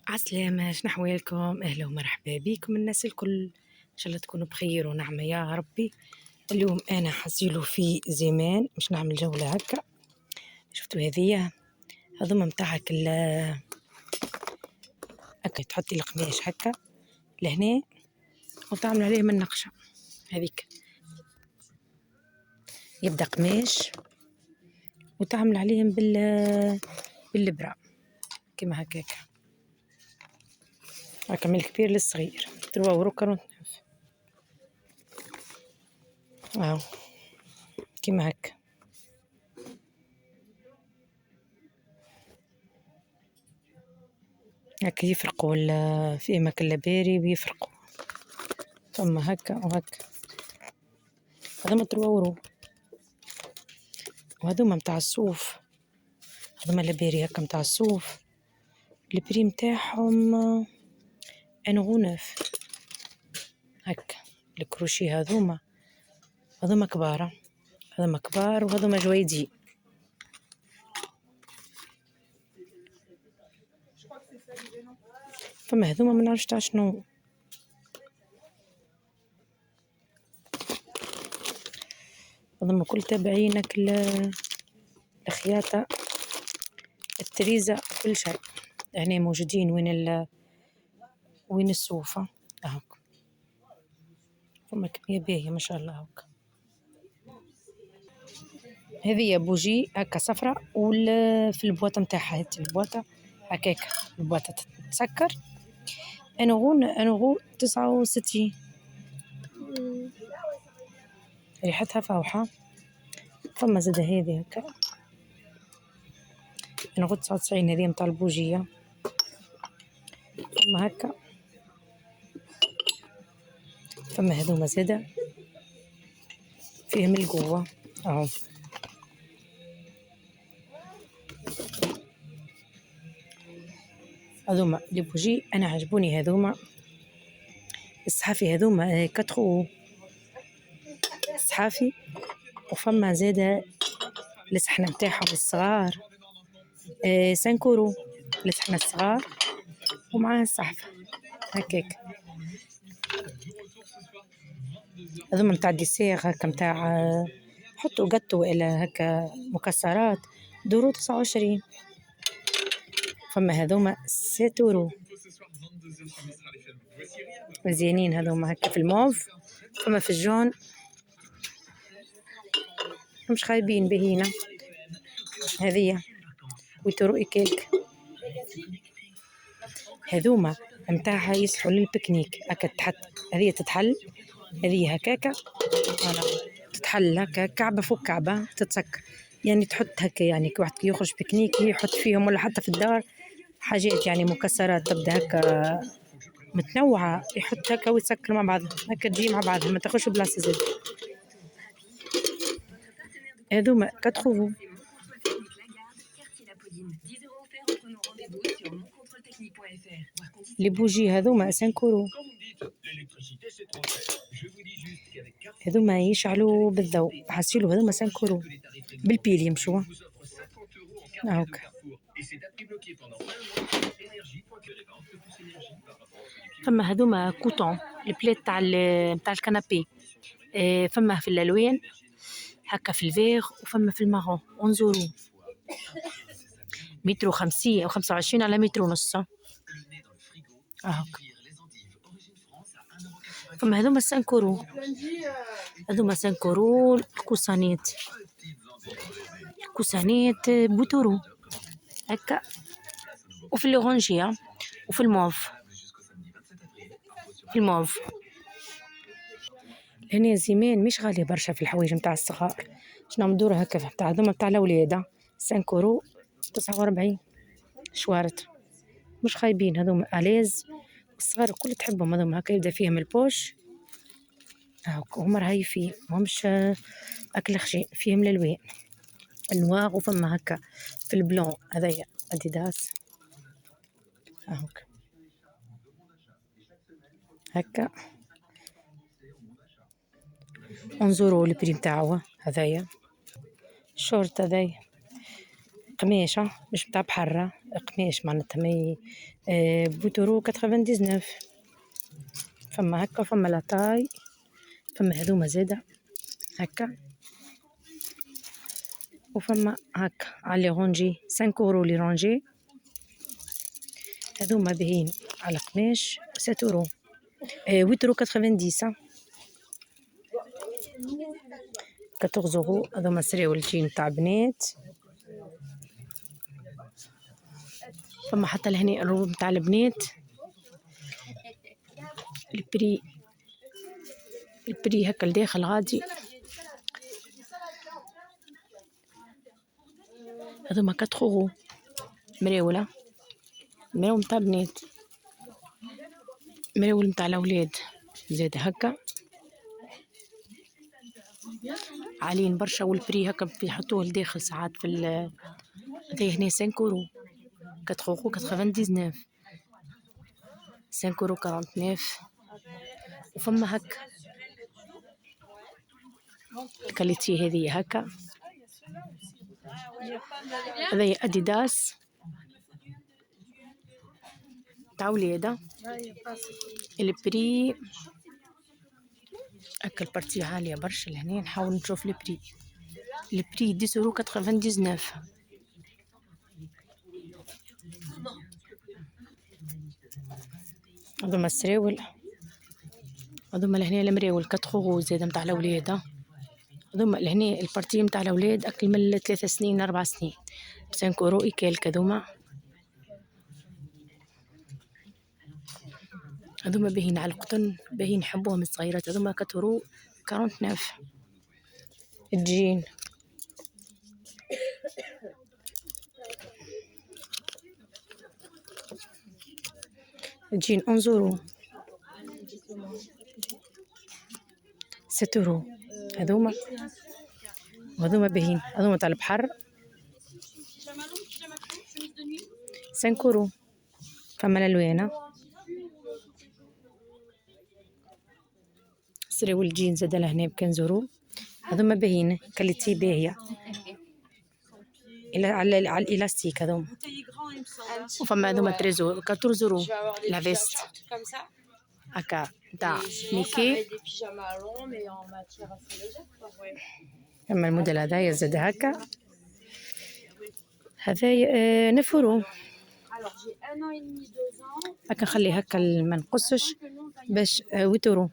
عسلامة، شنحوالكم؟ أهلا ومرحبا بكم الناس الكل، إن شاء الله تكونوا بخير ونعمة يا ربي. اليوم أنا حزيلو في زمان مش نعمل جولة هكا. شفتوا هذية هذوما متاعك هكا تحطي القماش هكا لهنا وتعمل عليهم النقشة هذيك، يبدأ قماش وتعمل عليهم بالإبرة كما هكاك، هكا من الكبير للصغير 3€. واو كما هكا هكا يفرقوا في أماكن لباري ويفرقوا، ثم هكا وهكا هذوما 3€. وهذوما متاع الصوف، هذوما لباري هكا متاع الصوف، البري متاعهم أنغونف هكا. الكروشي هذوما كبار، هذوما كبار وهذوما جويدي. فما هذوما ما نعرفش تاع شنو، هذوما كل تابعينك الخياطة التريزة كل شيء يعني موجودين. وين الصوفة هاك، فما كمية باهية ما شاء الله. هاك هذه بوجي هكا صفرة في البواطة متاعها، هاتي البواطة هكاك، البواطة تسكر أنغو 69، ريحتها فوحة. ثم زاد هذه هكا أنغو 99، هذه متاع البوجية. ثم هكا ثم هذوما زادة فيهم القوة اهو. هذوما لي بوجي انا عجبوني، هذوما الصحافي هذوما 4 صحافي. وفما زادة الصحنة متاعهم الصغار 5€، الصحنة الصغار ومعها الصحفة هكاك. هذوما متاع الديسير هكا متاع حطوا قطو الى هكا مكسرات 2€29. فما هذوما 6€، مزيانين هذوما هكا في الموف. فما في الجون مش خايبين بهينا، هذية 8€ كيك. هذوما متاعها يصلحوا للبيكنيك هكا، تحط هذه تتحل، هذه هكاكا تتحل هكا كعبة فوق كعبة تتسكر، يعني تحط هكا يعني كي واحد يخرج بيكنيك يحط فيهم، ولا حتى في الدار حاجات يعني مكسرات تبدا هكا متنوعة يحط هكا ويسكر مع بعض هكا تجي مع بعضها ما تاخذش بلاصة زاد. هذوما 4€. لي بوجي هذوما 5€، هذوما يشعلوا بالضوء حسيلو، هذوما 5€ بالبيل يمشوا هاكا. فما هذوما كوتون البلات تاع الكنابي، فما في الالوان هكا في الفيغ وفما في المارون 11€، 150 أو 25 على 1.5 هاكا. فما هذوما 5€، هذوما 5€. الكوسانيت بوتورو هكا، وفي الأورانجية وفي الموف، في الموف هنا زمان مش غالية برشا في الحوايج متاع الصغار. شنو مدورة هكا متاع هذوما متاع الأولاد 5€، 49 شوارت مش خايبين. هذوما أليز الصغار الكل تحبهم، هذوما هكا يبدا فيهم البوش هما رهيفين مهمش أكل خشي، فيهم الألوان النواغ وفما هكا في البلون هذايا أديداس هكا 11€ البريم تاعو. هذايا شورت، هذايا قماشة مش متاع بحرة قماش معناتها مي بوتورو 99. فما هكا فما لاطاي، فما هذوما زادا هكا، وفما هكا على رونجي 5 € لي رونجي، هذوما باهيين على قماش 7 €، 8 € 90. 14 €. هذوما سراول الجين تاع بنات. فما حتى لهني الروب تاع البنات، البري هكا لداخل غادي. هذوما 4 €، مراولة متاع بنات، مراول متاع الأولاد زاد هكا عالين برشا. والبري هكا بيحطوه لداخل ساعات في هذا هنا 5 €، 4 € 99، 5 € 49. وفما هكا الكاليتي هذه هكا، هذايا أديداس تاع وليدة. البري هكا البارتي عالية برشا لهنا، نحاول نشوف البري 10 € 99. هذوما السراول، هذوما لهنا المراول 4 € زادا متاع الأولاد. هذوما لهنا البارتي متاع الأولاد أكل من 3 سنين 4 سنين، 5 € إيكالك. هذوما باهين على القطن، باهين نحبوهم الصغيرات. هذوما 4 € 49. الجين الجين 11 €، 6 €. هذوما وهذوما باهين، هذوما تاع البحر 5 €. فما الألوان سراول الجين زاد لهنا ب15 €. هذوما باهين كاليتي باهية على الإلاستيك هذوما. وفما هذوما 14 € لا فيست هكا تاع ميكي. أما الموديل هذايا زاد هكا، هذايا 9 € هكا. نخلي هكا ما نقصش باش 8 €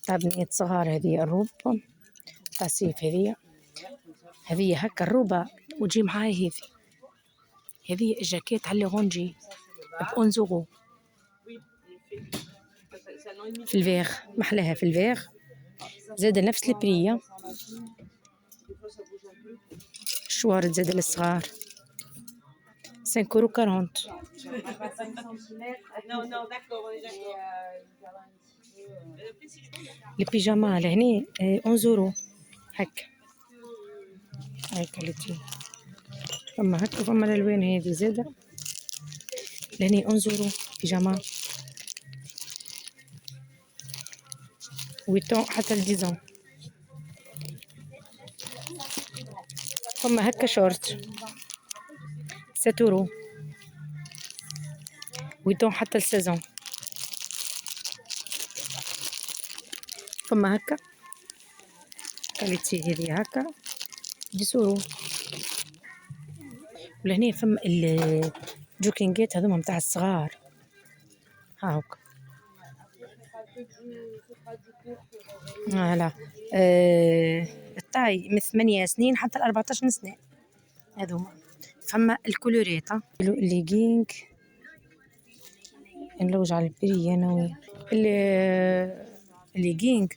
تاع بنات صغار. هذه الروب تاع الصيف، هذه هكا الروبة وتجي معاها هذه الجاكيت على غونجي ب 11 €. في الفيغ محلاها، في الفيغ زاد نفس البرية. شوارد زاد للصغار 5 € 40. البيجاما لهني 11 € هكا. هاي كاليتي. فما هكا فما الألوان هذه زادة لهني 11 € بيجاما 8 حتى 10. فما هكا شورت 7 € 8 حتى 16. فما هكا كاليتي هذه هكا 10 €. ولهنا فما الجوكينجات هذوما متاع الصغار هاوك. فوالا الطاي من 8 سنين حتى 14 سنة هذوما. فما الكولوريتا الليجينغ نلوج على البري انا وين الليجينغ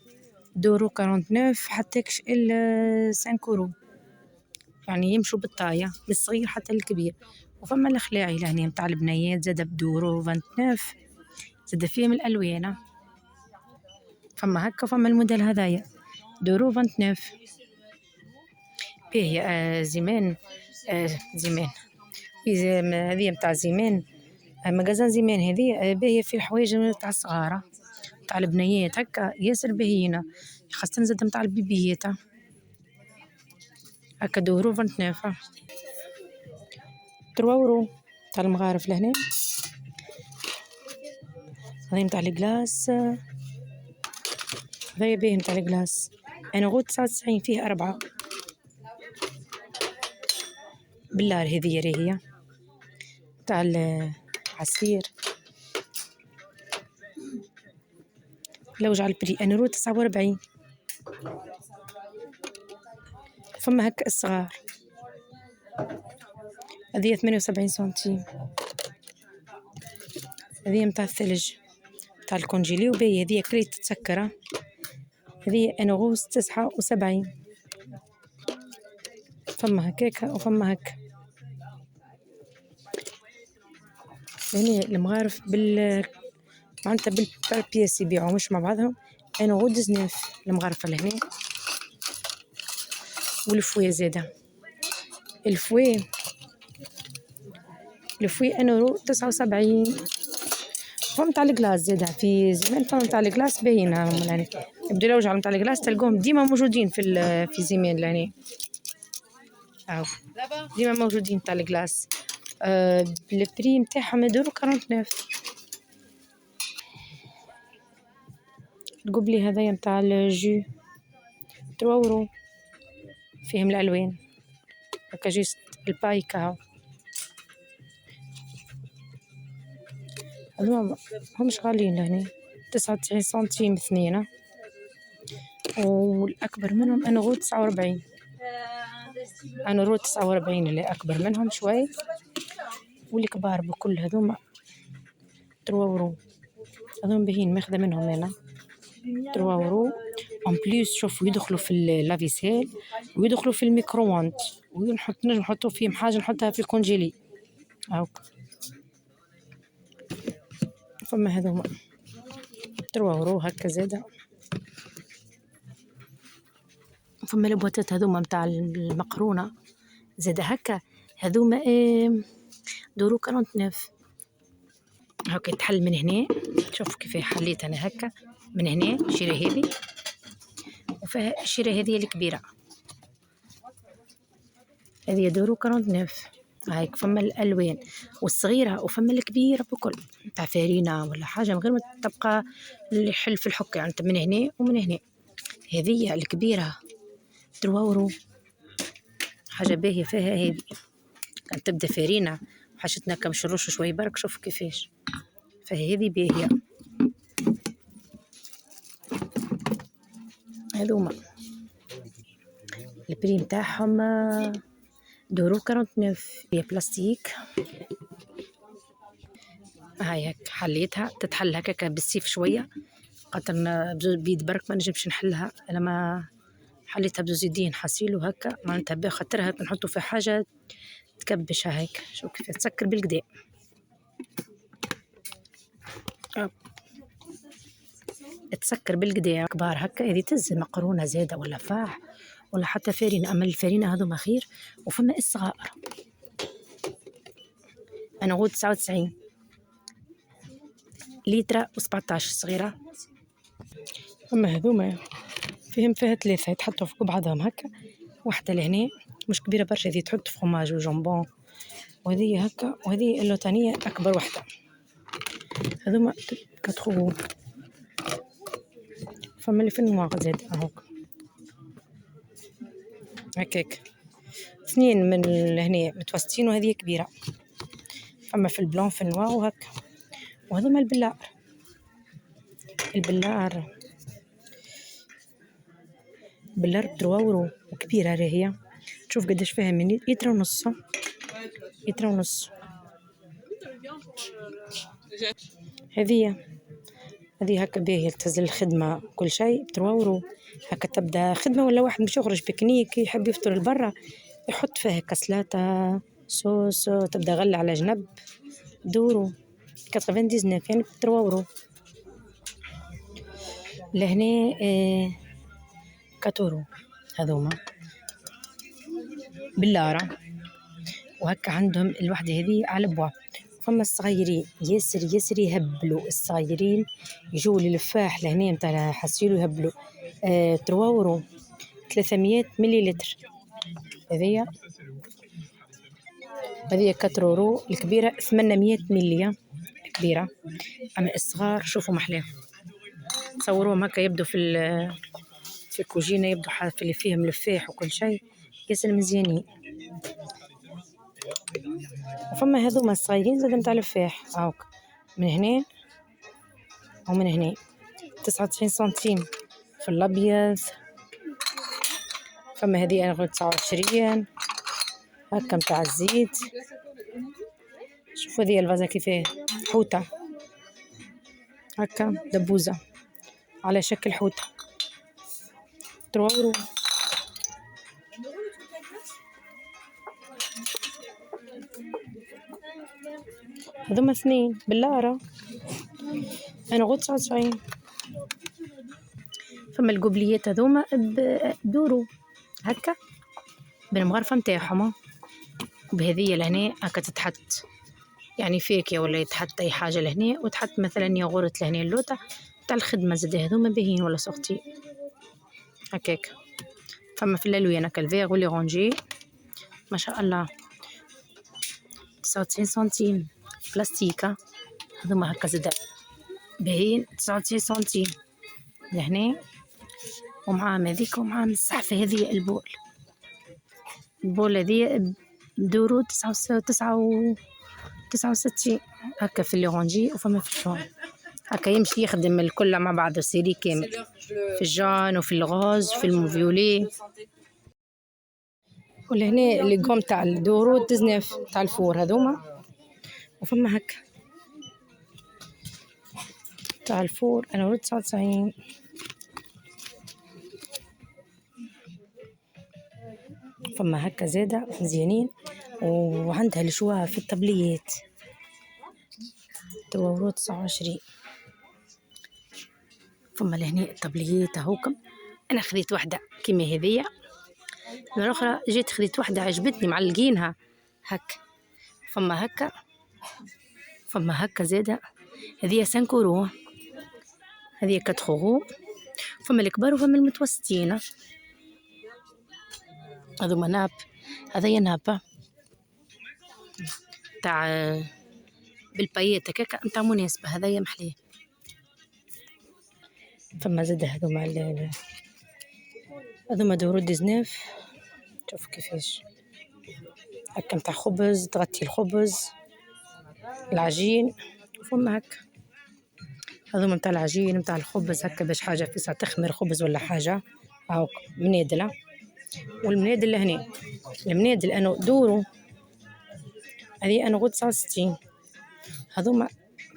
2 € 49 حتى 5 €، يعني يمشوا بالطاية من الصغير حتى الكبير. وفما الخلاعي لهنا متاع البنيات زاد ب 2 € 29، زاد فيهم الألوان. فما هكا فما الموديل هذايا 2 € 29. باهية زمان زمان هذه متاع زمان، مجازان زمان هذه باهية في الحوايج تاع الصغار تاع البنيات هكا ياسر باهيين، خاصة زاد متاع €3 تاع المغارف لهنا. هذا متاع الجلاس، هذا باهي متاع الجلاس، €1.99 فيه 4 بالله. هذه هي تاع العصير لوج على البري €1.49. فما هكا الصغار، هذه 78 سنتيم. هذه متاع الثلج تاع الكونجيلي وباهي. هذه كريت تسكر، هذه €1.79. فما هكاكا وفما هكا. يعني المغارف معناتها بالبياس يبيعوا مش مع بعضهم. €1.19 المغارفة لهنا. والفوي زاده، الفوي €1.79. فما تاع الجلاس زاده في زمان. فما تاع الجلاس باهيين يعني يبدو لوج على تاع الجلاس تلقوهم ديما موجودين في زمان يعني. ديما موجودين تاع الجلاس. البري متاعهم €1.49. القبلي هذايا متاع الجو €3 فيهم الألوان هكا جيست البايكا هاو. هذوما همش غاليين لهنا، 99 سنتيم اثنين. والأكبر منهم €1.49. €1.49 اللي أكبر منهم شوي، والكبار بكل هذوما €3. هذوما باهين ماخذة منهم أنا €3 أون بليس. شوفوا يدخلوا في اللافيسيل ويدخلوا في الميكرووند، نجم نحطوا فيهم حاجة نحطها في الكونجيلي هاوك. فما هذوما €3 هكا زاده. فما البوتات هذوما متاع المقرونة زاده هكا، هذوما €1.49. هاكا تحل من هنا. شوف كيف حليت أنا هكا من هنا. شيرة هذه وفيها الشيرة هذه الكبيرة، هذه €1.49. هايك فما الألوان والصغيرة وفما الكبيرة بكل تاع فارينة ولا حاجة من غير ما تبقى اللي يحل في الحك يعني من هنا ومن هنا. هذه الكبيرة €3. حاجة باهية فيها هذه. كانت تبدا فارينة وحشتنا كم شروش شوي برك. شوف كيفاش فهي هذه باهية. هذوما البري متاعهم €1.49. هي بلاستيك. هاي هيك حليتها تتحل هكاك بالسيف شوية، خاطر بيد برك ما نجمش نحلها. انا ما حليتها بزوز يدين حصيل وهكا معناتها بخاطرها نحطوا في حاجة تكبشها هيك. شوف كيف تسكر بالقدا. تسكر بالقدا كبار هكا. هذه تز مقرونة زادة ولا فاح ولا حتى فارينة. أما الفارينة هذوما خير. وفما الصغار €1.99 لتر و17 صغيرة. أما هذوما فيها 3 يتحطوا في بعضهم هكا. واحدة لهنا مش كبيرة برشا، هذه تحط فخماج وجمبون، وهذه هكا، وهذه اللوتانية أكبر واحدة. هذوما 4. فما اللي في النواق زاد هاك هكاك 2 من هنا متوسطين وهذه كبيرة. فما في البلون في النواق وهكا. وهذوما البلار €3 وكبيرة راهي. تشوف قداش فيها من لتر ونص. هذه هكا باهية تهز الخدمة كل شيء €3. هكا تبدا خدمة ولا واحد مش يخرج بيكنيك يحب يفطر البرة يحط فيها كسلاتة صوص تبدا غلة على جنب دورو 99 يعني €3. لهنا 4 هذوما باللارة. وهكا عندهم الوحدة هذه على بوا. فما الصغيرين ياسر يهبلوا. الصغيرين يجوا للفاح لهنا متاع حسيلو يهبلوا €3 300 مليلتر. هذيا هذه 4 €، الكبيرة 800 ملي كبيرة. أما الصغار شوفوا محلاه، تصوروهم هكا يبدو في الكوجينة، يبدو في اللي فيهم لفاح وكل شيء ياسر مزيانين. وفما هذوما الصغيرين زاد متاع لفاح هاوك من هنا ومن هنا 99 سنتيم في الأبيض. فما هذه أنا 29 هكا متاع الزيت. شوفوا هذه الفازة كيفاه حوتة هكا دبوزة على شكل حوتة 3 €. هذوما 2 باللارة أنا 99. فما القبليات هذوما بدورو هكا بالمغرفة متاعهم، بهذية لهنا هكا تتحط يعني فاكهة ولا يتحط أي حاجة لهنا، وتحط مثلا ياغورت لهنا اللوطة تاع الخدمة زاد هذوما باهين ولا سوختي هكاك. فما في الألوان هكا الفيغ والليغونجي ما شاء الله 99 سنتيم بلاستيكة. هذوما هكا زاد باهين 99 سنتيم لهنا، ومعاهم هذيك ومعاهم الصحفة هذه البول هذه بدورو 69 هكا في الليغونجي. وفما في الجون هكا يمشي يخدم الكل مع بعض السيري كامل، في الجون وفي الغوز في الموفيولي. ولهنا اللي قوم تاع الدورو 19 تاع الفور هذوما. وفما هكا تاع الفور أنا 99. فما هكا زادة مزيانين، وعندها الجوا في الطبليات 29 €. فما لهنا الطبليات هوكم. أنا خذيت واحدة كيما هذية، الأخرى جيت خذيت واحدة عجبتني معلقينها هكا. فما هكا زادة هذه 5 €، هذه 4 €. فما الكبار وفما المتوسطين. هذوما ناب، هذايا نابة تاع بالبايات هكاكا نتاع مناسبة، هذايا محليه. فما زاد هذوما دورو 19. شوف كيفاش هكا متاع خبز، تغطي الخبز العجين. وفما هكا هذوما متاع العجين متاع الخبز هكا باش حاجة فيسا تخمر خبز ولا حاجة هاوك منادلة. والمنادل لهنا المنادل أنا دورو هذه أنا 69. هذوما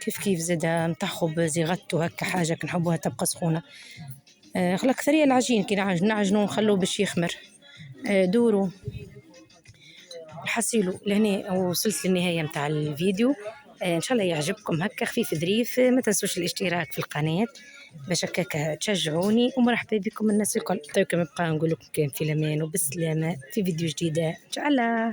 كيف زادا متاع خبز يغطوا هكا حاجة كنحبوها تبقى سخونة. أكثرية العجين كي نعجنو نخلوه باش يخمر دورو. حصيلو لهنا وصلت للنهاية متاع الفيديو. إن شاء الله يعجبكم هكا خفيف ظريف. ما تنسوش الاشتراك في القناة باش هكاك تشجعوني، ومرحبا بكم الناس الكل. طيب كما نبقى نقول لكم كان في الأمان وبالسلامة في فيديو جديدة إن شاء الله.